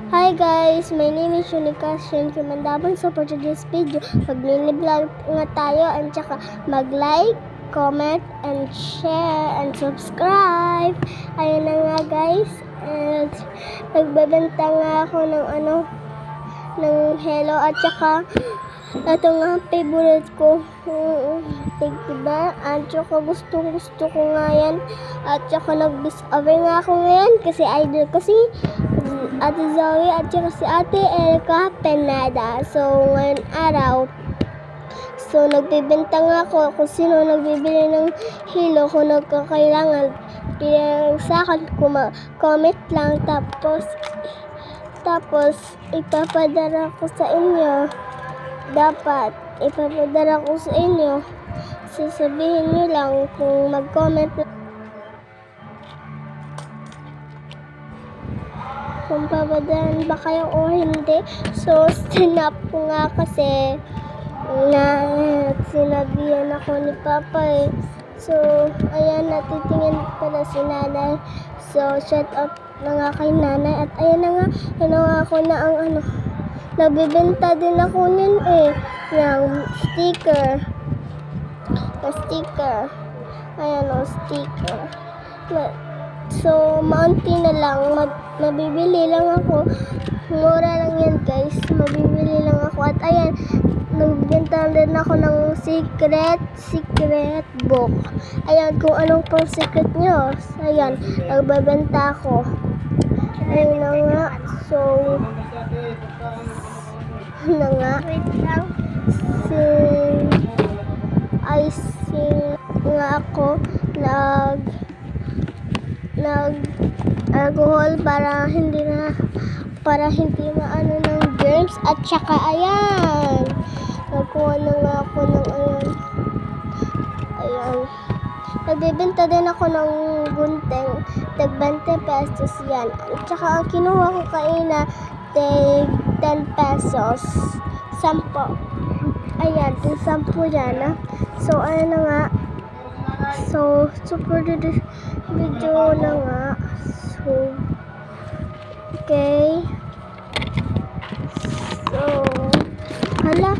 Hi guys, my name is Yunika Shinki Mandabang. So for today's video, mag-mini-vlog nga tayo at saka mag-like, comment, and share, and subscribe. Ayun na nga guys, at nagbebenta nga ako ng hello at saka ito nga favorite ko. Diba? At saka gusto ko nga yan. At saka nag-discover nga ako ngayon kasi idol ko si Ate Zoe at saka si Ate Erica Penada. So ngayon araw, so nagbibenta nga ako kung sino nagbibili ng hilo kung nagkakailangan. Sa akin, comment lang tapos ipapadala ko sa inyo. Dapat ipapadala ko sa inyo. Sasabihin nyo lang kung mag-comment kung papadalan ba kayo o hindi. So sinap ko nga kasi na sinabihan ako ni Papa eh. So ayan, natitingin pala si Nanay. So shout out na nga kay Nanay. At ayan na nga, ako na ang nagbibenta din ako niyan eh, ng sticker. Ayan o, sticker. So, maunti na lang. Mabibili lang ako. Mura lang yan guys. Mabibili lang ako. At ayan, nagbenta din ako ng secret book. Ayan, kung anong pang secret nyo. Ayan, nagbebenta ako. Ayun na nga. So, wait lang. Nga ako nag-alcohol para hindi maano ng germs. At saka ayan, nagkuha na nga ako ng ayan. Nagbibenta din ako ng gunting, tag 20 pesos yan. At saka ang kinuha ko kaina, tag 10 pesos. 10. Ayan, 10 yan. So, ayan na nga. So, super video na nga. So, okay. So, hala.